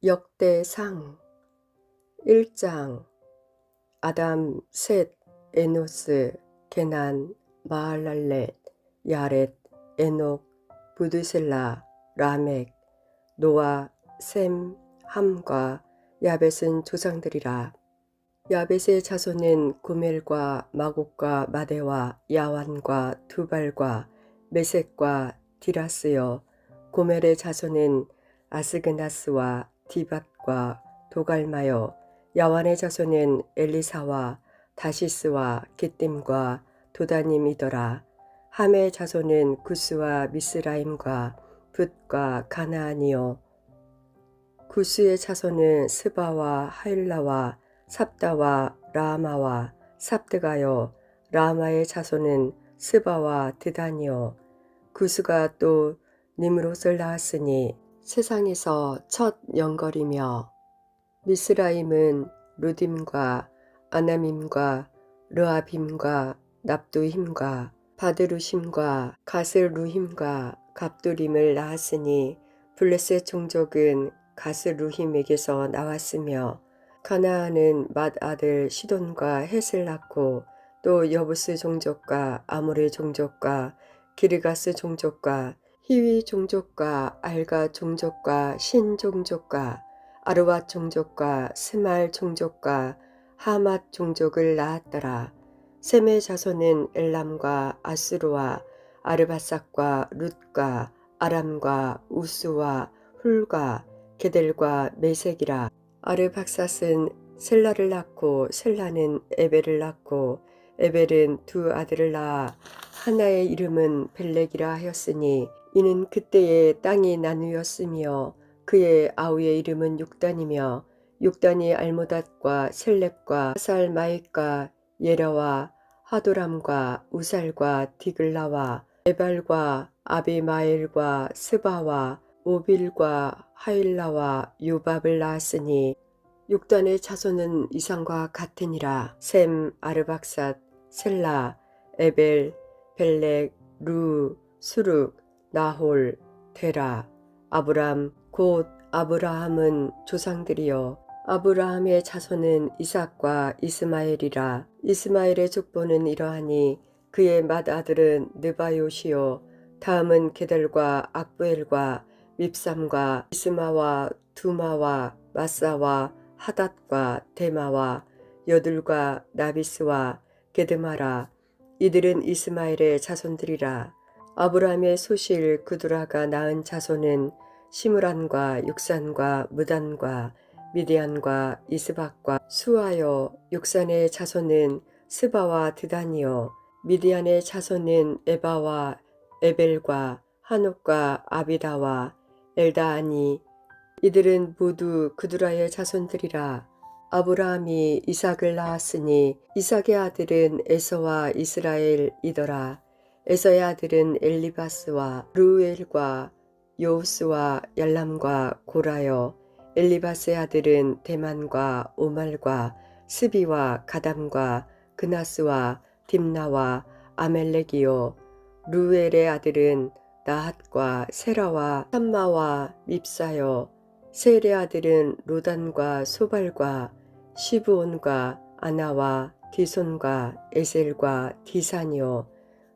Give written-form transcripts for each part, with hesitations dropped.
역대상 1장. 아담, 셋, 에노스, 게난, 마할랄렛, 야렛, 에녹, 부드셀라, 라멕, 노아, 셈, 함과 야벳은 조상들이라. 야벳의 자손은 고멜과 마곡과 마대와 야완과 두발과 메섹과 디라스여. 고멜의 자손은 아스그나스와 디밧과 도갈마여. 야완의 자손은 엘리사와 다시스와 게딤과 도다님이더라. 함의 자손은 구스와 미스라임과 붓과 가나안이요. 구스의 자손은 스바와 하일라와 삽다와 라마와 삽드가요. 라마의 자손은 스바와 드단이요. 구스가 또 니므롯을 낳았으니 세상에서 첫 영걸이며. 미스라임은 루딤과 아나밈과 르아빔과 납두힘과 바드루심과 가스루힘과 갑두림을 낳았으니 블레셋 종족은 가스루힘에게서 나왔으며. 가나안은 맏아들 시돈과 헷을 낳고 또 여부스 종족과 아모리 종족과 기르가스 종족과 히위 종족과 알가 종족과 신 종족과 아르왓 종족과 스말 종족과 하맛 종족을 낳았더라. 셈의 자손은 엘람과 아스루와 아르바삭과 룻과 아람과 우스와 훌과 게델과 메색이라. 아르박삿은 셀라를 낳고 셀라는 에벨을 낳고 에벨은 두 아들을 낳아 하나의 이름은 벨렉이라 하였으니 이는 그때의 땅이 나누었으며 그의 아우의 이름은 육단이며 육단이 알모닷과 셀렙과 살마익과 예라와 하도람과 우살과 디글라와 에발과 아비마엘과 스바와 오빌과 하일라와 요밥을 낳았으니 육단의 자손은 이상과 같으니라. 셈, 아르박삿, 셀라, 에벨, 벨렉, 루, 수룩, 나홀, 데라, 아브람, 곧 아브라함은 조상들이요. 아브라함의 자손은 이삭과 이스마엘이라. 이스마엘의 족보는 이러하니 그의 맏아들은 느바요시요. 다음은 게델과 악부엘과 밉삼과 이스마와 두마와 마사와 하닷과 데마와 여둘과 나비스와 게드마라. 이들은 이스마엘의 자손들이라. 아브라함의 소실 그두라가 낳은 자손은 시므란과 육산과 무단과 미디안과 이스박과 수아여. 육산의 자손은 스바와 드단이요. 미디안의 자손은 에바와 에벨과 한옥과 아비다와 엘다아니. 이들은 모두 그두라의 자손들이라. 아브라함이 이삭을 낳았으니 이삭의 아들은 에서와 이스라엘이더라. 에서의 아들은 엘리바스와 르우엘과 요우스와 얄람과 고라여. 엘리바스의 아들은 데만과 오말과 스비와 가담과 그나스와 딥나와 아멜렉이요. 르우엘의 아들은 나핫과 세라와 삼마와 밉사여. 세엘의 아들은 로단과 소발과 시브온과 아나와 디손과 에셀과 디산이요.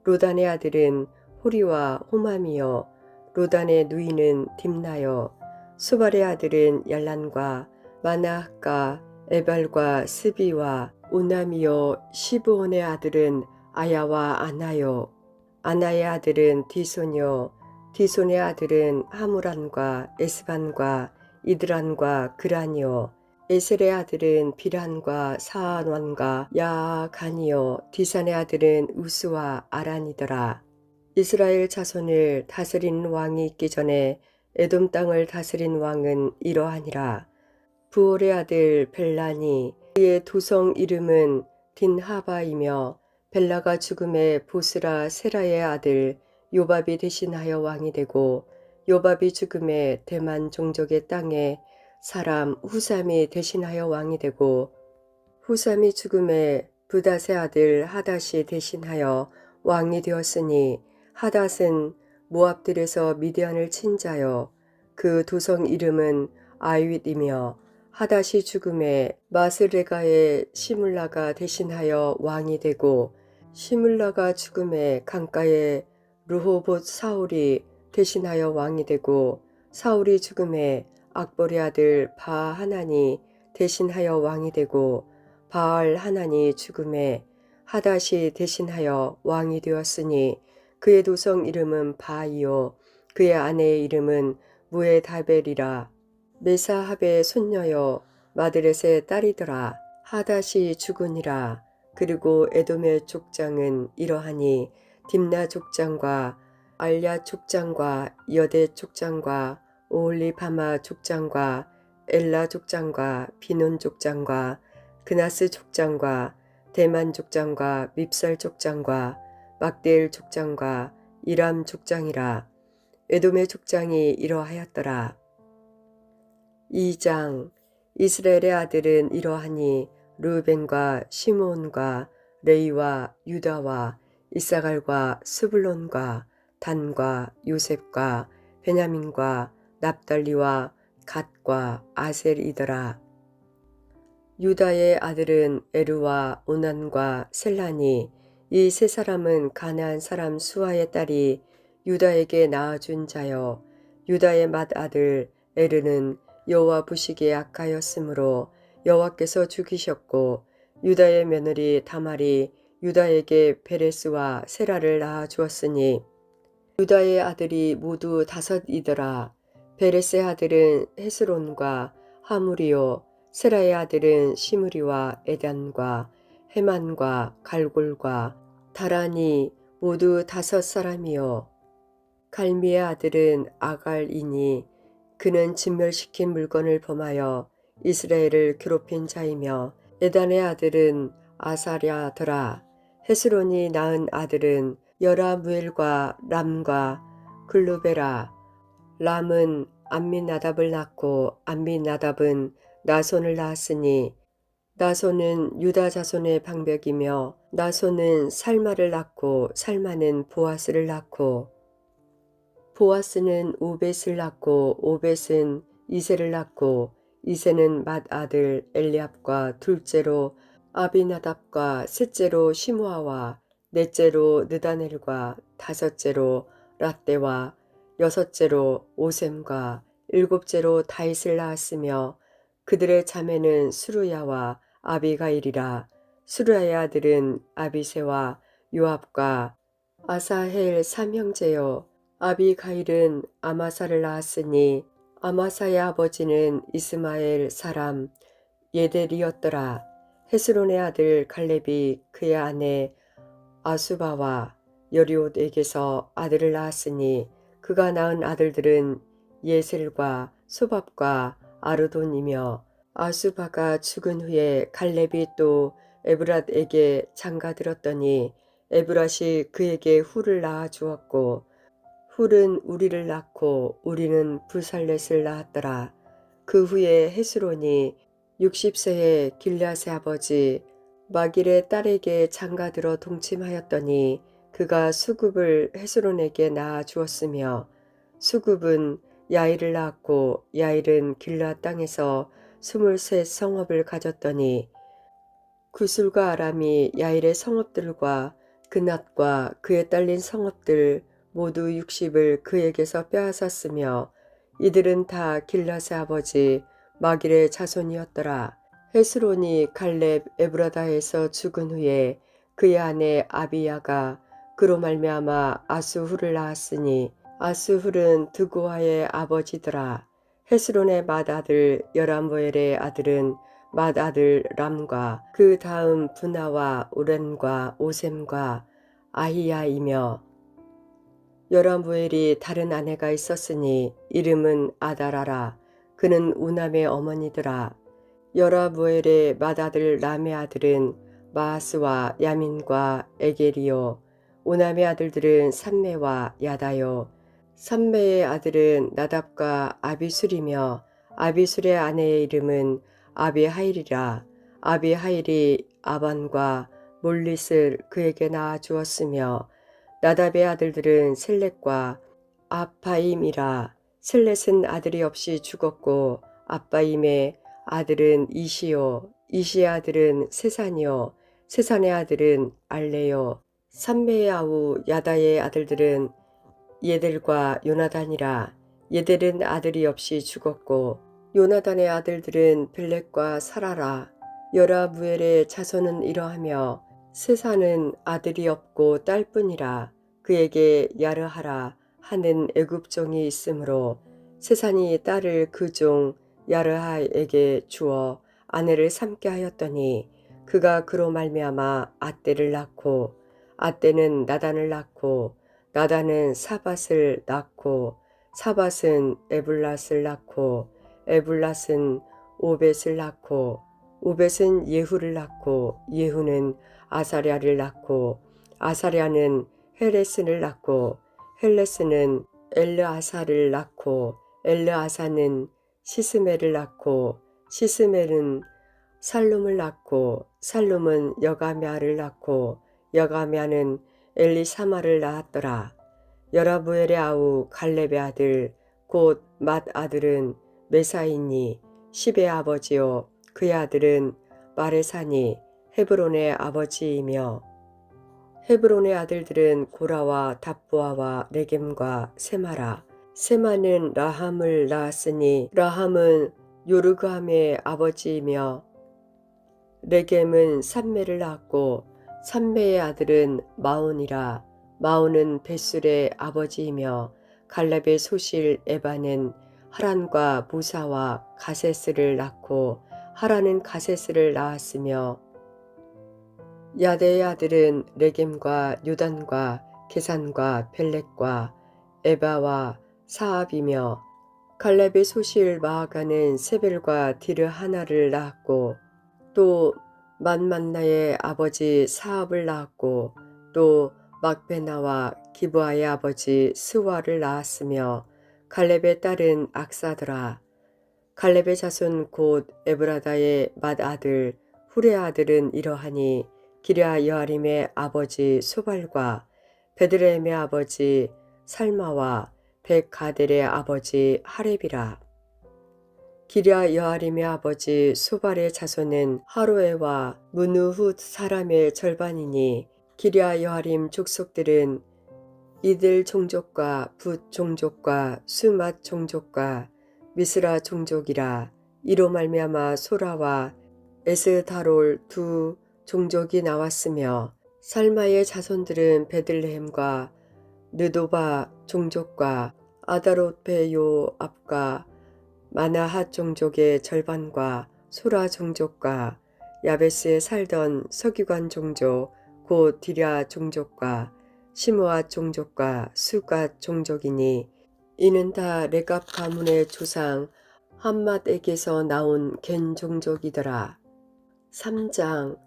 로단의 아들은 호리와 호맘이요. 로단의 누이는 딥나요. 소발의 아들은 yar란과 마나학과 에발과 스비와 오남이요. 시브온의 아들은 아야와 아나요. 아나의 아들은 디손이요. 디손의 아들은 하무란과 에스반과 이드란과 그란이요. 에셀의 아들은 비란과 사안완과 야간이요. 디산의 아들은 우스와 아란이더라. 이스라엘 자손을 다스린 왕이 있기 전에 에돔 땅을 다스린 왕은 이러하니라. 부올의 아들 벨라니. 그의 도성 이름은 딘하바이며 벨라가 죽음에 보스라 세라의 아들 요밥이 대신하여 왕이 되고 요밥이 죽음에 대만 종족의 땅에 사람 후삼이 대신하여 왕이 되고 후삼이 죽음에 부닷의 아들 하닷이 대신하여 왕이 되었으니 하닷은 모압들에서 미디안을 친 자요. 그 도성 이름은 아윗이며 하닷이 죽음에 마스레가의 시물라가 대신하여 왕이 되고 시물라가 죽음에 강가의 르호봇 사울이 대신하여 왕이 되고 사울이 죽음에 악보의 아들 바하나니 대신하여 왕이 되고 바알 하나니 죽음에 하닷이 대신하여 왕이 되었으니 그의 도성 이름은 바이요 그의 아내의 이름은 무에다벨이라. 메사합의 손녀여 마드렛의 딸이더라. 하닷이 죽으니라. 그리고 에돔의 족장은 이러하니 딥나 족장과 알랴 족장과 여대 족장과 오홀리바마 족장과 엘라 족장과 비논 족장과 그나스 족장과 대만 족장과 밉살 족장과 막대일 족장과 이람 족장이라. 에돔의 족장이 이러하였더라. 2장 이스라엘의 아들은 이러하니 르벤과 시므온과 레이와 유다와 이사갈과 스불론과 단과 요셉과 베냐민과 납달리와 갓과 아셀이더라. 유다의 아들은 에르와 오난과 셀라니 이 세 사람은 가나안 사람 수아의 딸이 유다에게 낳아준 자여 유다의 맏아들 에르는 여호와 부시기에 악하였으므로 여호와께서 죽이셨고 유다의 며느리 다말이 유다에게 베레스와 세라를 낳아 주었으니 유다의 아들이 모두 5이더라. 베레스의 아들은 헤스론과 하무리요 세라의 아들은 시므리와 에단과 헤만과 갈골과 다라니 모두 5사람이요 갈미의 아들은 아갈이니 그는 진멸시킨 물건을 범하여 이스라엘을 괴롭힌 자이며 에단의 아들은 아사랴더라. 헤스론이 낳은 아들은 여라무엘과 람과 글루베라. 람은 암민나답을 낳고 암민나답은 나손을 낳았으니 나손은 유다 자손의 방백이며 나손은 살마를 낳고 살마는 보아스를 낳고 보아스는 오벳을 낳고 오벳은 이세를 낳고 이세는 맏아들 엘리압과 둘째로 아비나답과 셋째로 시므아와 넷째로 느다넬과 다섯째로 랏대와 여섯째로 오셈과 일곱째로 다윗을 낳았으며 그들의 자매는 수루야와 아비가일이라. 수루야의 아들은 아비세와 요압과 아사헬 삼형제요 아비가일은 아마사를 낳았으니 아마사의 아버지는 이스마엘 사람 예델이었더라. 헤스론의 아들 갈렙이 그의 아내 아수바와 여리옷에게서 아들을 낳았으니 그가 낳은 아들들은 예셀과 소밥과 아르돈이며 아수바가 죽은 후에 갈렙이 또 에브랏에게 장가들었더니 에브랏이 그에게 훌을 낳아 주었고 훌은 우리를 낳고 우리는 부살렛을 낳았더라. 그 후에 헤스론이 60세에 길앗의 아버지 마길의 딸에게 장가들어 동침하였더니 그가 수굽을 헤스론에게 낳아 주었으며 수굽은 야일을 낳았고 야일은 길앗 땅에서 23 성읍을 가졌더니 구술과 아람이 야일의 성읍들과 그낫과 그에 딸린 성읍들 모두 60을 그에게서 빼앗았으며 이들은 다 길앗의 아버지 마길의 자손이었더라. 헤스론이 갈렙 에브라다에서 죽은 후에 그의 아내 아비야가 그로 말미암아 아스훌을 낳았으니 아스훌은 드고아의 아버지더라. 헤스론의 맏아들 여라무엘의 아들은 맏아들 람과 그 다음 분하와 오렌과 오셈과 아히야이며 여라무엘이 다른 아내가 있었으니 이름은 아다라라. 그는 우남의 어머니더라. 여라무엘의 맏아들 람의 아들은 마하스와 야민과 에게리요. 오남의 아들들은 삼메와 야다요. 삼메의 아들은 나답과 아비술이며 아비술의 아내의 이름은 아비하일이라. 아비하일이 아반과 몰릿을 그에게 낳아 주었으며 나답의 아들들은 셀렛과 아파임이라. 셀렛은 아들이 없이 죽었고 아빠임의 아들은 이시요, 이시의 아들은 세산이요, 세산의 아들은 알레요. 삼매의 아우 야다의 아들들은 예델과 요나단이라. 예델은 아들이 없이 죽었고 요나단의 아들들은 벨렉과 사라라. 여라무엘의 자손은 이러하며 세산은 아들이 없고 딸뿐이라. 그에게 야르하라 하는 애굽종이 있으므로 세산이 딸을 그 종 야르하에게 주어 아내를 삼게 하였더니 그가 그로 말미암아 앗대를 낳고 앗대는 나단을 낳고 나단은 사밧을 낳고 사밧은 에블랏을 낳고 에블랏은 오벳을 낳고 오벳은 예후를 낳고 예후는 아사랴를 낳고 아사랴는 헬레스를 낳고 헬레스는 엘르아사를 낳고 엘르아사는 시스멜을 낳고 시스멜은 살룸을 낳고 살룸은 여가메아를 낳고 여가메아는 엘리사마를 낳았더라. 여라무엘의 아우 갈렙의 아들 곧 맏 아들은 메사이니 십의 아버지요 그의 아들은 마레사니 헤브론의 아버지이며 헤브론의 아들들은 고라와 답보아와 레겜과 세마라. 세마는 라함을 낳았으니 라함은 요르그함의 아버지이며 레겜은 삼매를 낳았고 삼매의 아들은 마온이라. 마온은 벳술의 아버지이며 갈렙의 소실 에바는 하란과 무사와 가세스를 낳고 하란은 가세스를 낳았으며 야대의 아들은 레겜과 요단과 게산과 벨렉과 에바와 사압이며 갈렙의 소실 마아가는 세벨과 디르 하나를 낳았고 또 만만나의 아버지 사압을 낳았고 또 막베나와 기브아의 아버지 스와를 낳았으며 갈렙의 딸은 악사더라. 갈렙의 자손 곧 에브라다의 맏아들 후레 아들은 이러하니 기랴 여아림의 아버지 소발과 베드레헴의 아버지 살마와 백가델의 아버지 하렙이라. 기랴 여아림의 아버지 소발의 자손은 하로에와 무누훗 사람의 절반이니 기랴 여아림 족속들은 이들 종족과 붓 종족과 수맛 종족과 미스라 종족이라. 이로 말미암아 소라와 에스다롤 두 종족이 나왔으며 살마의 자손들은 베들레헴과 느도바 종족과 아다롯베요 앞과 마나핫 종족의 절반과 소라 종족과 야베스에 살던 서기관 종족 곧 디랴 종족과 시므앗 종족과 수갓 종족이니 이는 다 레갑 가문의 조상 함맛에게서 나온 겐 종족이더라. 3장.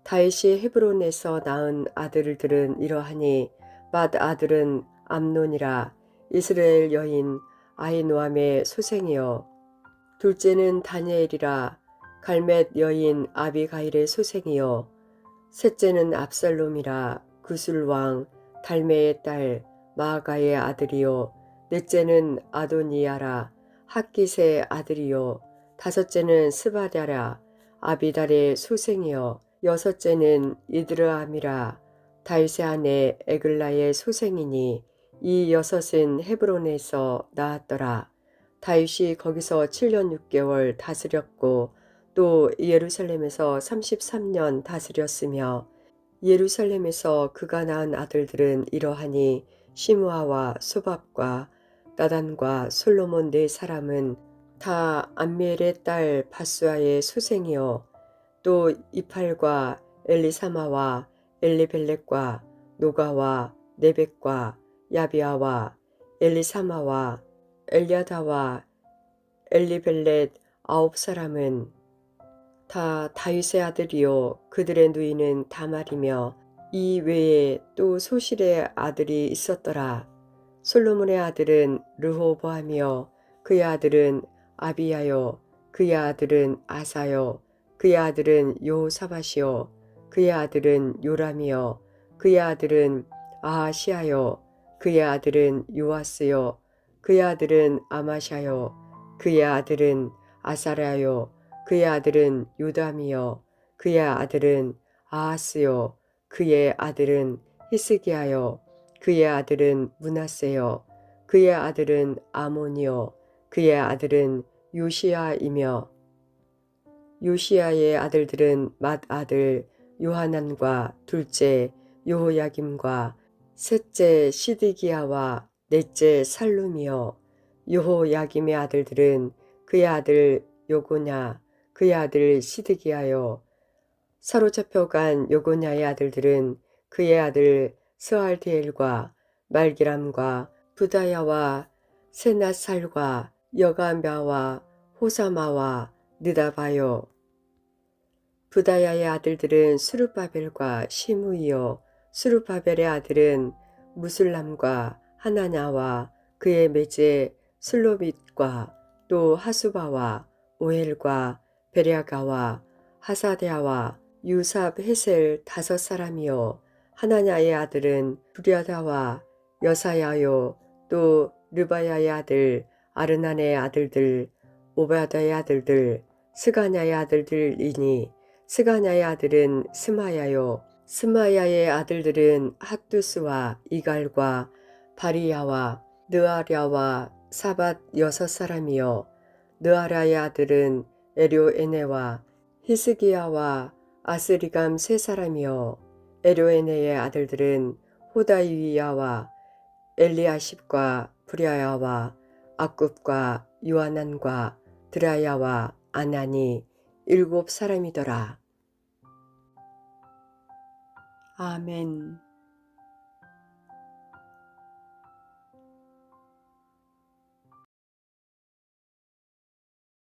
다윗이 헤브론에서 낳은 아들들은 이러하니 맏 아들은 암논이라. 이스라엘 여인 아히노암의 소생이요 둘째는 다니엘이라. 갈멧 여인 아비가일의 소생이요 셋째는 압살롬이라. 구술왕 달메의 딸 마아가의 아들이요 넷째는 아도니야라. 핫깃의 아들이요 다섯째는 스바랴라. 아비달의 소생이요 여섯째는 이드르암이라. 다윗의 아내 에글라의 소생이니 이 여섯은 헤브론에서 낳았더라. 다윗이 거기서 7년 6개월 다스렸고 또 예루살렘에서 33년 다스렸으며 예루살렘에서 그가 낳은 아들들은 이러하니 시므아와 소밥과 나단과 솔로몬 네 사람은 다 암미엘의 딸 바수아의 소생이요 또 이팔과 엘리사마와 엘리벨렉과 노가와 네벡과 야비아와 엘리사마와 엘리아다와 엘리벨렛 9사람은 다 다윗의 아들이요 그들의 누이는 다말이며 이 외에 또 소실의 아들이 있었더라. 솔로몬의 아들은 르호보암이요 그의 아들은 아비야요 그의 아들은 아사요 그의 아들은 여호사밧이요 그의 아들은 요람이요 그의 아들은 아하시아요 그의 아들은 요아스요 그의 아들은 아마샤요 그의 아들은 아사랴요 그의 아들은 요담이요 그의 아들은 아하스요 그의 아들은 히스기야요 그의 아들은 므낫세요 그의 아들은 아몬이요 그의 아들은 요시야이며 요시야의 아들들은 맏아들 요하난과 둘째 여호야김과 셋째 시드기야와 넷째 살룸이요 여호야김의 아들들은 그의 아들 요고냐 그의 아들 시드기야요 사로잡혀간 요고냐의 아들들은 그의 아들 스알디엘과 말기람과 부다야와 세낫살과 여가랴와 호사마와 느다바요 부다야의 아들들은 수르바벨과 시므이요 수르바벨의 아들은 무술람과 하나냐와 그의 매제 슬로밋과 또 하수바와 오헬과 베랴가와 하사데아와 유삽 헤셀 5사람이요 하나냐의 아들은 두랴다와 여사야요 또 르바야의 아들 아르난의 아들들 오바다의 아들들 스가냐의 아들들이니 스가냐의 아들은 스마야요 스마야의 아들들은 핫두스와 이갈과 바리야와 느아랴와 사밧 6사람이요 느아랴의 아들은 에료에네와 히스기야와 아스리감 3사람이요 에료에네의 아들들은 호다이야와 엘리아십과 브랴야와 악굽과 요하난과 드라야와 아나니 7사람이더라. 아멘.